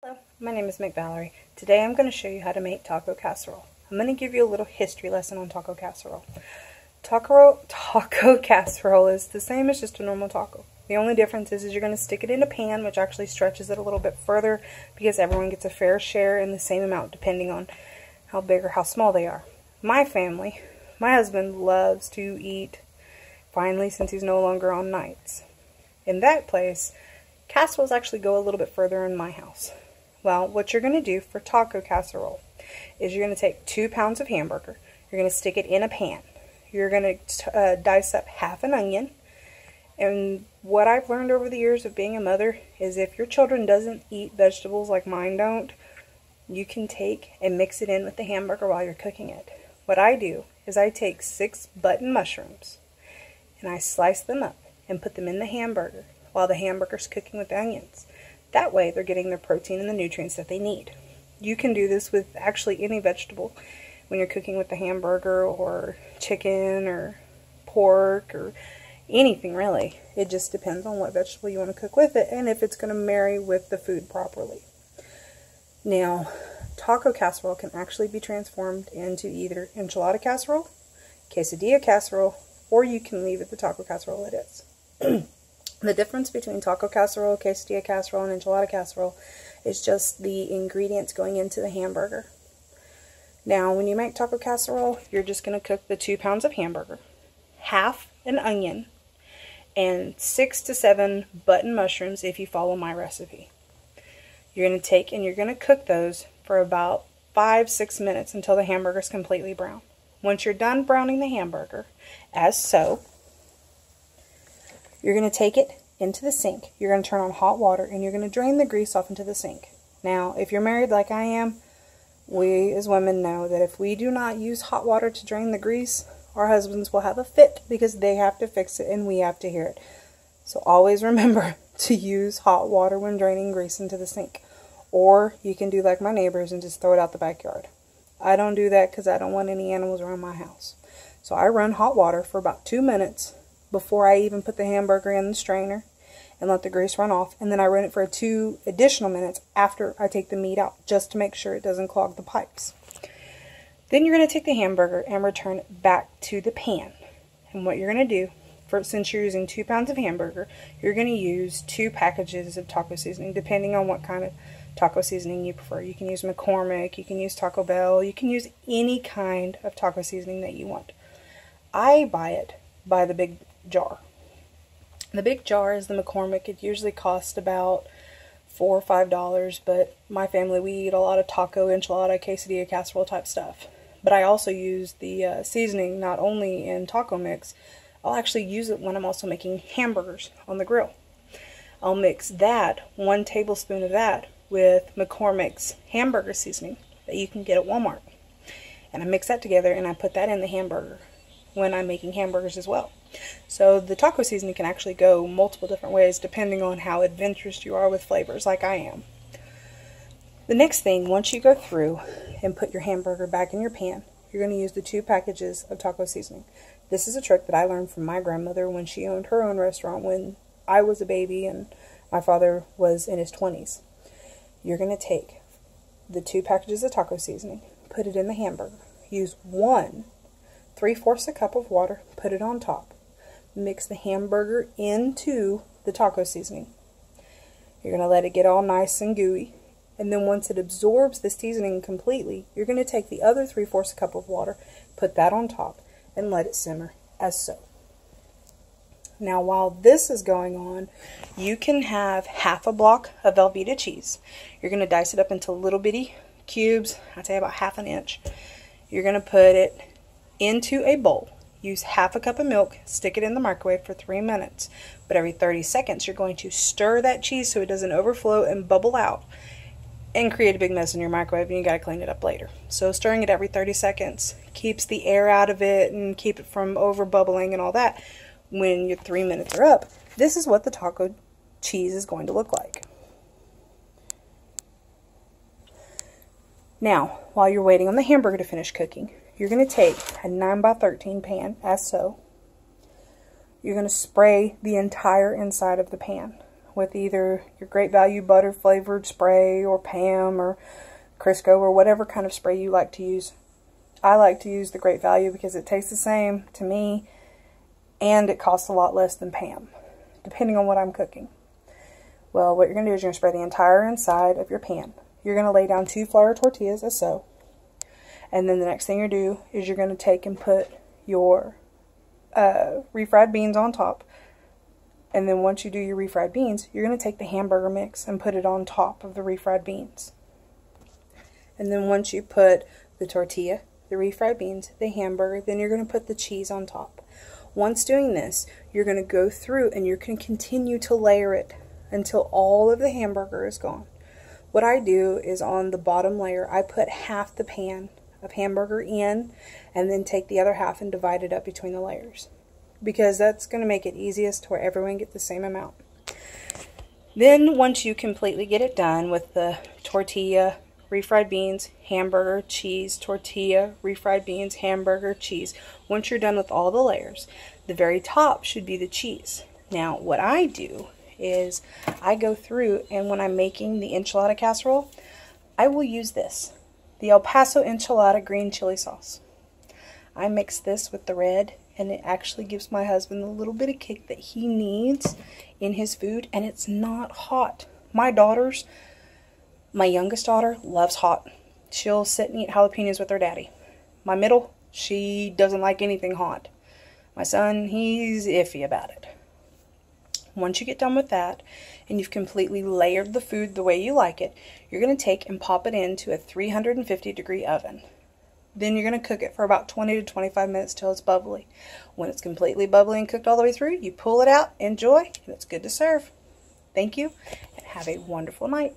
Hello, my name is Valerie. Today I'm going to show you how to make taco casserole. I'm going to give you a little history lesson on taco casserole. Taco casserole is the same as just a normal taco. The only difference is you're going to stick it in a pan, which actually stretches it a little bit further because everyone gets a fair share in the same amount depending on how big or how small they are. My family, my husband loves to eat finely since he's no longer on nights. In that place, casseroles actually go a little bit further in my house. Well, what you're going to do for taco casserole is you're going to take 2 pounds of hamburger. You're going to stick it in a pan. You're going to dice up half an onion. And what I've learned over the years of being a mother is if your children doesn't eat vegetables like mine don't, you can take and mix it in with the hamburger while you're cooking it. What I do is I take 6 button mushrooms and I slice them up and put them in the hamburger while the hamburger's cooking with the onions. That way they're getting the protein and the nutrients that they need. You can do this with actually any vegetable when you're cooking with the hamburger or chicken or pork or anything really. It just depends on what vegetable you want to cook with it and if it's going to marry with the food properly. Now, taco casserole can actually be transformed into either enchilada casserole, quesadilla casserole, or you can leave it the taco casserole it is. The difference between taco casserole, quesadilla casserole, and enchilada casserole is just the ingredients going into the hamburger. Now, when you make taco casserole, you're just going to cook the 2 pounds of hamburger, half an onion, and 6 to 7 button mushrooms if you follow my recipe. You're going to take and you're going to cook those for about 5-6 minutes until the hamburger is completely brown. Once you're done browning the hamburger, as so, you're going to take it into the sink. You're going to turn on hot water and you're going to drain the grease off into the sink. Now, if you're married like I am, we as women know that if we do not use hot water to drain the grease, our husbands will have a fit because they have to fix it and we have to hear it. So always remember to use hot water when draining grease into the sink. Or you can do like my neighbors and just throw it out the backyard. I don't do that because I don't want any animals around my house. So I run hot water for about 2 minutes before I even put the hamburger in the strainer and let the grease run off. And then I run it for 2 additional minutes after I take the meat out just to make sure it doesn't clog the pipes. Then you're going to take the hamburger and return it back to the pan. And what you're going to do, since you're using 2 pounds of hamburger, you're going to use 2 packages of taco seasoning depending on what kind of taco seasoning you prefer. You can use McCormick, you can use Taco Bell, you can use any kind of taco seasoning that you want. I buy it by the big jar. The big jar is the McCormick. It usually costs about $4 or $5, but my family, we eat a lot of taco, enchilada, quesadilla, casserole type stuff. But I also use the seasoning not only in taco mix, I'll actually use it when I'm also making hamburgers on the grill. I'll mix that, 1 tablespoon of that, with McCormick's hamburger seasoning that you can get at Walmart. And I mix that together and I put that in the hamburger when I'm making hamburgers as well. So the taco seasoning can actually go multiple different ways depending on how adventurous you are with flavors like I am. The next thing, once you go through and put your hamburger back in your pan, you're going to use the 2 packages of taco seasoning. This is a trick that I learned from my grandmother when she owned her own restaurant when I was a baby and my father was in his 20s. You're going to take the 2 packages of taco seasoning, put it in the hamburger, use 1 3/4 cup of water, put it on top. Mix the hamburger into the taco seasoning. You're going to let it get all nice and gooey. And then once it absorbs the seasoning completely, you're going to take the other 3/4 cup of water, put that on top, and let it simmer as so. Now while this is going on, you can have half a block of Velveeta cheese. You're going to dice it up into little bitty cubes, I'd say about 1/2 inch. You're going to put it into a bowl. Use 1/2 cup of milk, stick it in the microwave for 3 minutes. But every 30 seconds you're going to stir that cheese so it doesn't overflow and bubble out and create a big mess in your microwave and you got to clean it up later. So stirring it every 30 seconds keeps the air out of it and keep it from over bubbling and all that. When your 3 minutes are up, this is what the taco cheese is going to look like. Now, while you're waiting on the hamburger to finish cooking, you're going to take a 9x13 pan, as so. You're going to spray the entire inside of the pan with either your Great Value butter flavored spray or Pam or Crisco or whatever kind of spray you like to use. I like to use the Great Value because it tastes the same to me and it costs a lot less than Pam, depending on what I'm cooking. Well, what you're going to do is you're going to spray the entire inside of your pan. You're going to lay down 2 flour tortillas as so. And then the next thing you do is you're going to take and put your refried beans on top. And then once you do your refried beans, you're going to take the hamburger mix and put it on top of the refried beans. And then once you put the tortilla, the refried beans, the hamburger, then you're going to put the cheese on top. Once doing this, you're going to go through and you can continue to layer it until all of the hamburger is gone. What I do is on the bottom layer, I put half the pan of hamburger in and then take the other half and divide it up between the layers, because that's going to make it easiest to where everyone gets the same amount. Then once you completely get it done with the tortilla, refried beans, hamburger, cheese, tortilla, refried beans, hamburger, cheese. Once you're done with all the layers, the very top should be the cheese. Now, what I do is I go through, and when I'm making the enchilada casserole, I will use this, the El Paso enchilada green chili sauce. I mix this with the red, and it actually gives my husband the little bit of kick that he needs in his food, and it's not hot. My youngest daughter loves hot. She'll sit and eat jalapenos with her daddy. My middle, she doesn't like anything hot. My son, he's iffy about it. Once you get done with that, and you've completely layered the food the way you like it, you're going to take and pop it into a 350-degree oven. Then you're going to cook it for about 20 to 25 minutes till it's bubbly. When it's completely bubbly and cooked all the way through, you pull it out, enjoy, and it's good to serve. Thank you, and have a wonderful night.